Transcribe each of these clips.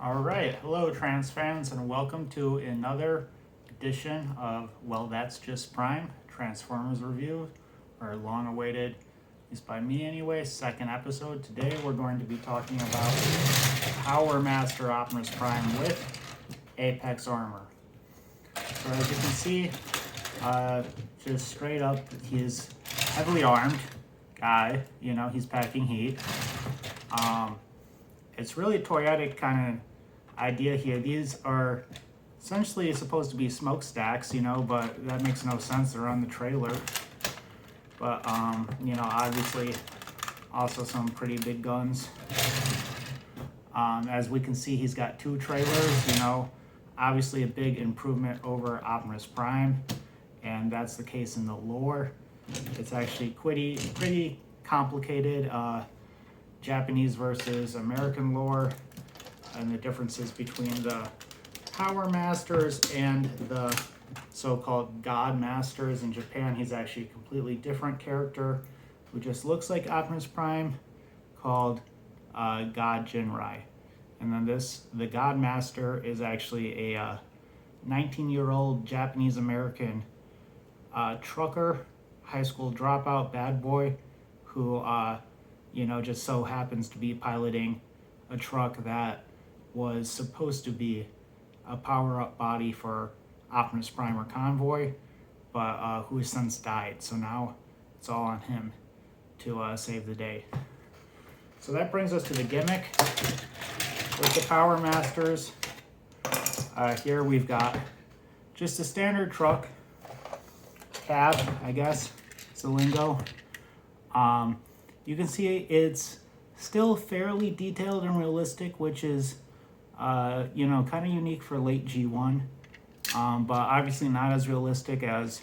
All right, hello trans fans, and welcome to another edition of Well That's Just Prime Transformers review, or long-awaited, at least by me anyway, second episode. Today we're going to be talking about Powermaster Optimus Prime with Apex armor. So as you can see, just straight up, he's heavily armed guy. You know, he's packing heat. It's really a toyetic kind of idea here. These are essentially supposed to be smokestacks, you know, but that makes no sense. They're on the trailer. But, you know, obviously also some pretty big guns. As we can see, he's got two trailers, you know, obviously a big improvement over Optimus Prime. And that's the case in the lore. It's actually pretty complicated. Japanese versus American lore and the differences between the Power Masters and the so-called God Masters. In Japan, he's actually a completely different character who just looks like Optimus Prime, called God Ginrai. And then the God Master is actually a 19-year-old Japanese American trucker, high school dropout, bad boy, who you know, just so happens to be piloting a truck that was supposed to be a power-up body for Optimus Prime or Convoy, but who has since died. So now it's all on him to save the day. So that brings us to the gimmick with the Power Masters. Here we've got just a standard truck cab, I guess, it's the lingo. You can see it's still fairly detailed and realistic, which is, you know, kind of unique for late G1, but obviously not as realistic as,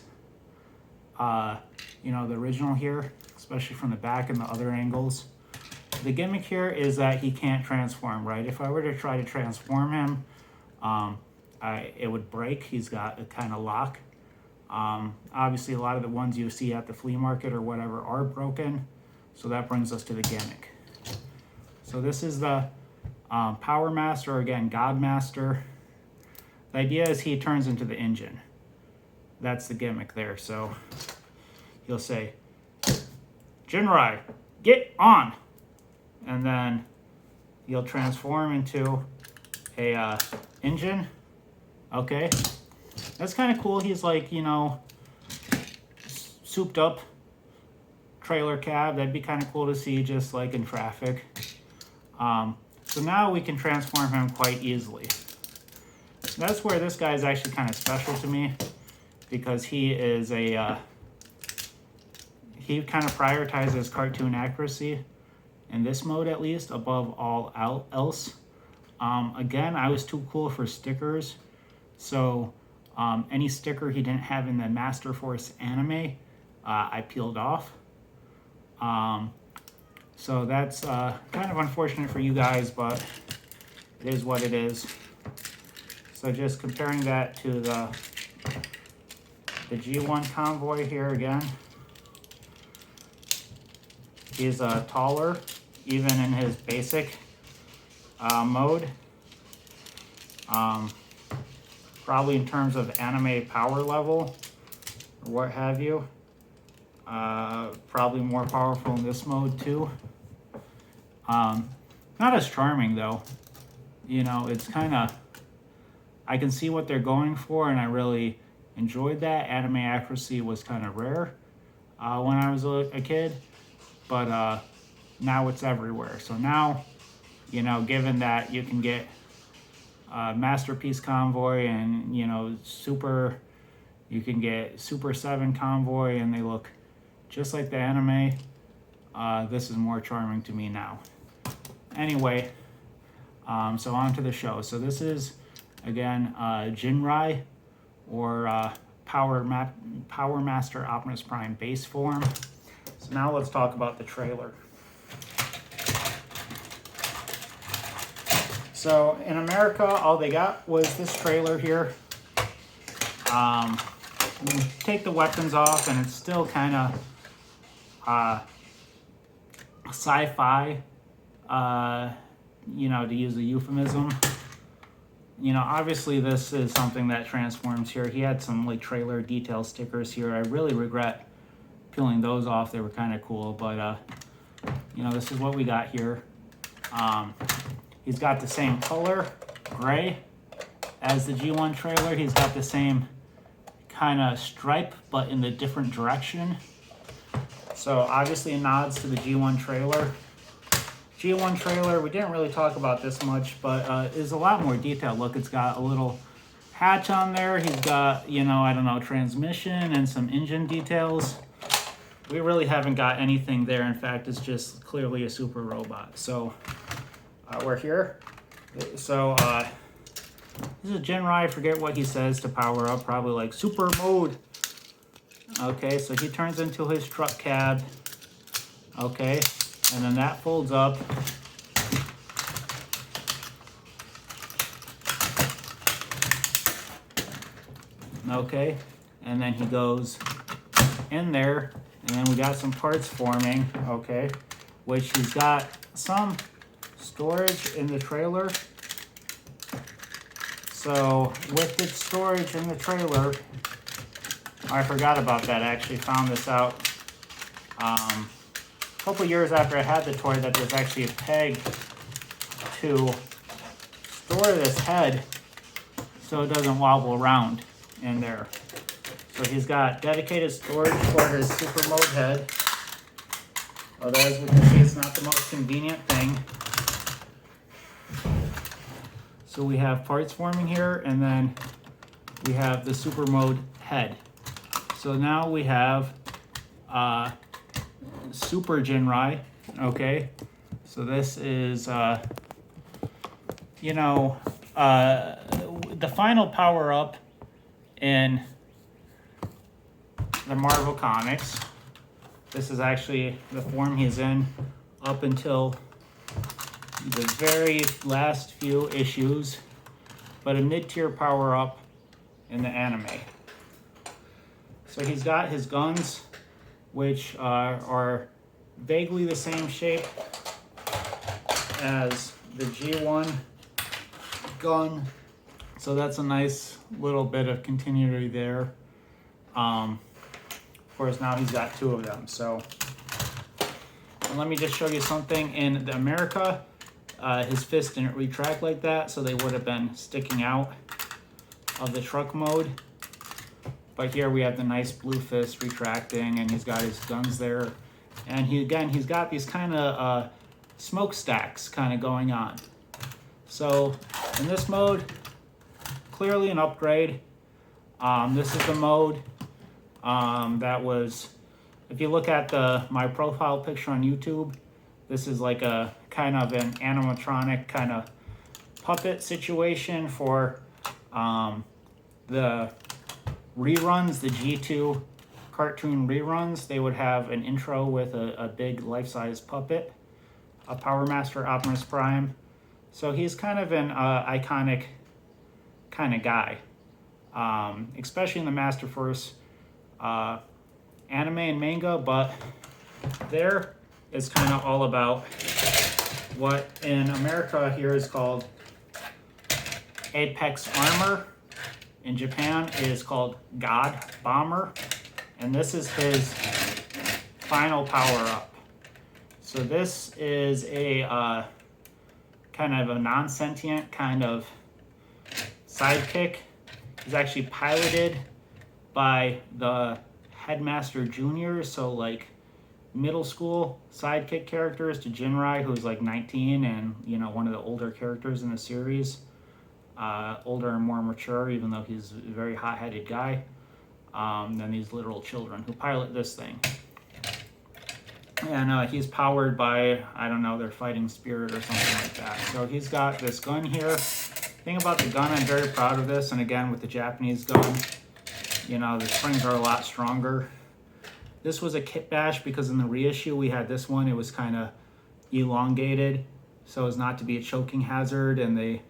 you know, the original here, especially from the back and the other angles. The gimmick here is that he can't transform, right? If I were to try to transform him, it would break. He's got a kind of lock. Obviously, a lot of the ones you see at the flea market or whatever are broken. So that brings us to the gimmick. So this is the Power Master, or again, God Master. The idea is he turns into the engine. That's the gimmick there. So he'll say, Ginrai, get on! And then he'll transform into a engine. Okay. That's kind of cool. He's like, you know, souped up trailer cab. That'd be kind of cool to see just like in traffic. So now we can transform him quite easily. That's where this guy is actually kind of special to me, because he is a he kind of prioritizes cartoon accuracy in this mode, at least, above all else. Again, I was too cool for stickers, so any sticker he didn't have in the Master Force anime, I peeled off. So that's kind of unfortunate for you guys, but it is what it is. So just comparing that to the G1 Convoy here again. He's taller, even in his basic mode. Probably in terms of anime power level, or what have you. Probably more powerful in this mode too. Not as charming though. You know, it's kind of, I can see what they're going for, and I really enjoyed that. Anime accuracy was kind of rare when I was a kid, but now it's everywhere. So now, you know, given that you can get Masterpiece Convoy and, you know, you can get Super 7 Convoy, and they look just like the anime. This is more charming to me now. Anyway, so on to the show. So this is, again, Ginrai, or Power Master Optimus Prime base form. So now let's talk about the trailer. So in America, all they got was this trailer here. Take the weapons off, and it's still kind of sci-fi, you know, to use a euphemism. you know, obviously this is something that transforms here. He had some like trailer detail stickers here. I really regret peeling those off. They were kind of cool, but you know, this is what we got here. He's got the same color, gray, as the G1 trailer. He's got the same kind of stripe, but in the different direction. So obviously nods to the G1 trailer. G1 trailer, we didn't really talk about this much, but is a lot more detailed. Look, it's got a little hatch on there. He's got, you know, I don't know, transmission and some engine details. We really haven't got anything there. In fact, it's just clearly a super robot. So we're here. So this is Ginrai. I forget what he says to power up. Probably like super mode. Okay, so he turns into his truck cab. Okay, and then that folds up. Okay, and then he goes in there, and then we got some parts forming. Okay, which he's got some storage in the trailer. So with the storage in the trailer, I forgot about that. I actually found this out a couple years after I had the toy, that there's actually a peg to store this head so it doesn't wobble around in there. So he's got dedicated storage for his super mode head. Although as we can see, it's not the most convenient thing. So we have parts forming here, and then we have the super mode head. So now we have Super Ginrai. Okay, so this is you know, the final power up in the Marvel Comics. This is actually the form he's in up until the very last few issues, but a mid-tier power up in the anime. So he's got his guns, which are vaguely the same shape as the G1 gun. So that's a nice little bit of continuity there. Of course, now he's got two of them. So and let me just show you something. In the America, his fist didn't retract like that, so they would have been sticking out of the truck mode. But here we have the nice blue fist retracting, and he's got his guns there. And he's got these kind of smokestacks kind of going on. So in this mode, clearly an upgrade. This is the mode that was, if you look at my profile picture on YouTube, this is like a kind of an animatronic kind of puppet situation for the reruns, the G2 cartoon reruns. They would have an intro with a big life-size puppet, a Powermaster Optimus Prime. So he's kind of an iconic kind of guy, especially in the Masterverse anime and manga, but there is kind of all about what in America here is called Apex Armor. In Japan, it is called God Bomber, and this is his final power-up. So this is a kind of a non-sentient kind of sidekick. He's actually piloted by the Headmaster Juniors, so like middle school sidekick characters to Ginrai, who's like 19 and, you know, one of the older characters in the series. Older and more mature, even though he's a very hot-headed guy, than these literal children who pilot this thing. And he's powered by, I don't know, their fighting spirit or something like that. So he's got this gun here. Thing about the gun, I'm very proud of this. And again, with the Japanese gun, you know, the springs are a lot stronger. This was a kit bash because in the reissue we had this one. It was kind of elongated so as not to be a choking hazard. And they,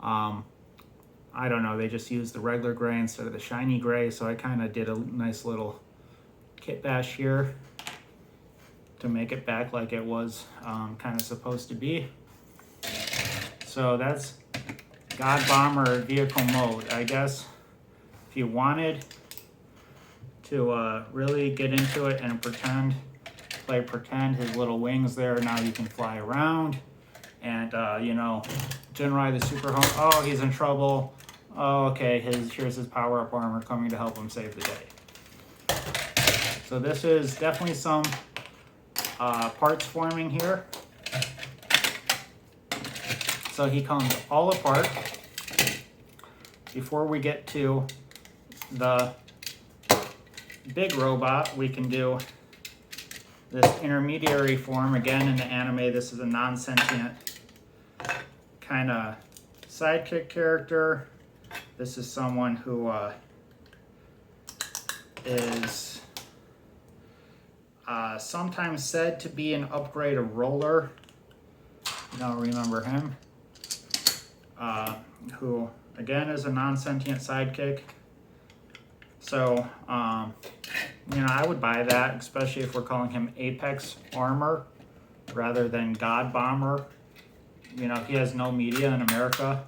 I don't know, they just used the regular gray instead of the shiny gray. So I kind of did a nice little kit bash here to make it back like it was kind of supposed to be. So that's God Bomber vehicle mode. I guess if you wanted to really get into it and play pretend, his little wings there, now you can fly around. And, you know, Ginrai the super home, oh, he's in trouble. Oh, okay, here's his power-up armor coming to help him save the day. So this is definitely some parts forming here. So he comes all apart. Before we get to the big robot, we can do this intermediary form. Again, in the anime, this is a non-sentient kind of sidekick character. This is someone who is sometimes said to be an upgrade of Roller. You don't remember him. Who, again, is a non-sentient sidekick. So, you know, I would buy that, especially if we're calling him Apex Armor rather than God Bomber. You know, he has no media in America,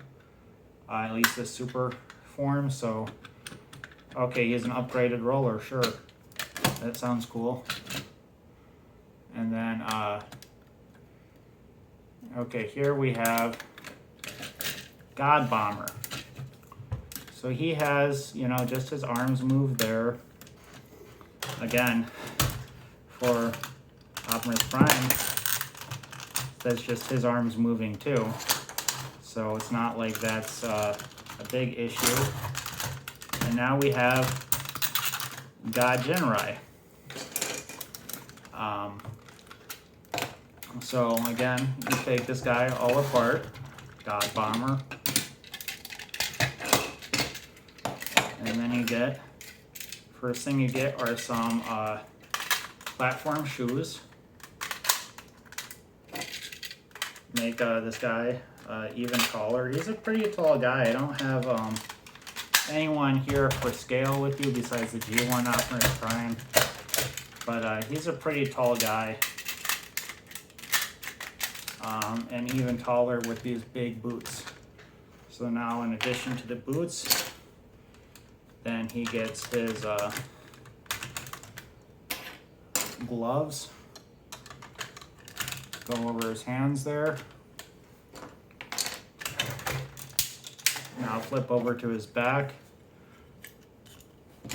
at least the super form, so, okay, he's an upgraded Roller, sure. That sounds cool. And then, okay, here we have God Bomber. So he has, you know, just his arms move there. Again, for Optimus Prime, that's just his arms moving too. So it's not like that's a big issue. And now we have God Ginrai. So again, you take this guy all apart, God Bomber. And then you get, first thing you get are some platform shoes. Make this guy even taller. He's a pretty tall guy. I don't have anyone here for scale with you besides the G1 Optimus Prime. But he's a pretty tall guy. And even taller with these big boots. So now in addition to the boots, then he gets his gloves. Go over his hands there. Now flip over to his back.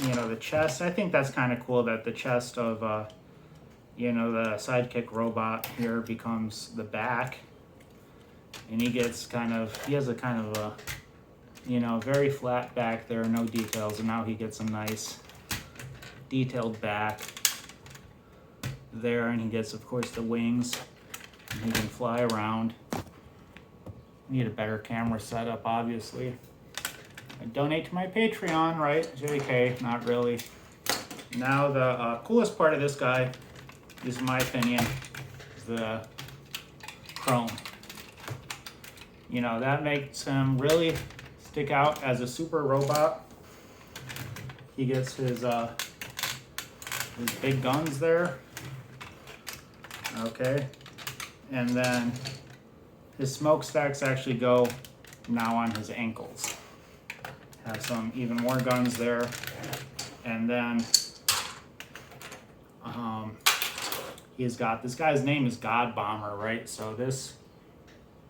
You know, the chest, I think that's kind of cool that the chest of, you know, the sidekick robot here becomes the back. And he gets kind of, he has a kind of a, you know, very flat back there, no details. And now he gets a nice detailed back there. And he gets, of course, the wings. And he can fly around. Need a better camera setup, obviously. Donate to my Patreon, right? JK, not really. Now the coolest part of this guy, is in my opinion, is the chrome. You know, that makes him really stick out as a super robot. He gets his big guns there. Okay. And then his smokestacks actually go now on his ankles. Have some even more guns there. And then he's got, this guy's name is God Bomber, right? So this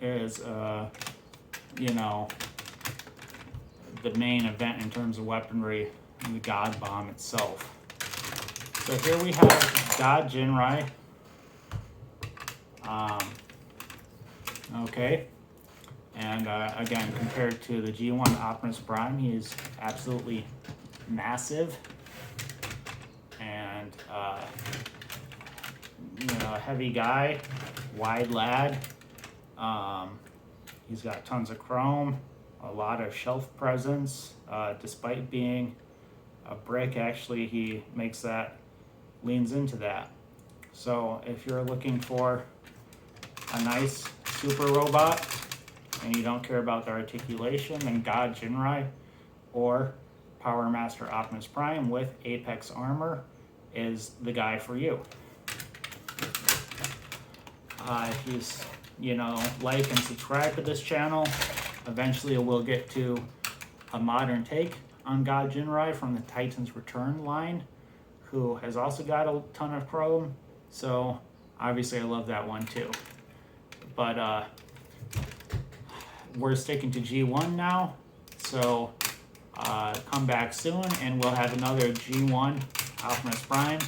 is, you know, the main event in terms of weaponry, the God Bomb itself. So here we have God Ginrai. Okay. And again, compared to the G1 Optimus Prime, he's absolutely massive. And, you know, a heavy guy, wide lad. He's got tons of chrome, a lot of shelf presence. Despite being a brick, actually, he makes that, leans into that. So if you're looking for a nice super robot, and you don't care about the articulation, then God Ginrai or Powermaster Optimus Prime with Apex Armor is the guy for you. If you, you know, like and subscribe to this channel, Eventually we'll get to a modern take on God Ginrai from the Titans Return line, who has also got a ton of chrome. So obviously I love that one too. But we're sticking to G1 now. So come back soon and we'll have another G1 Optimus Prime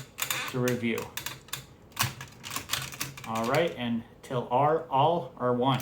to review. All right, and till all are one.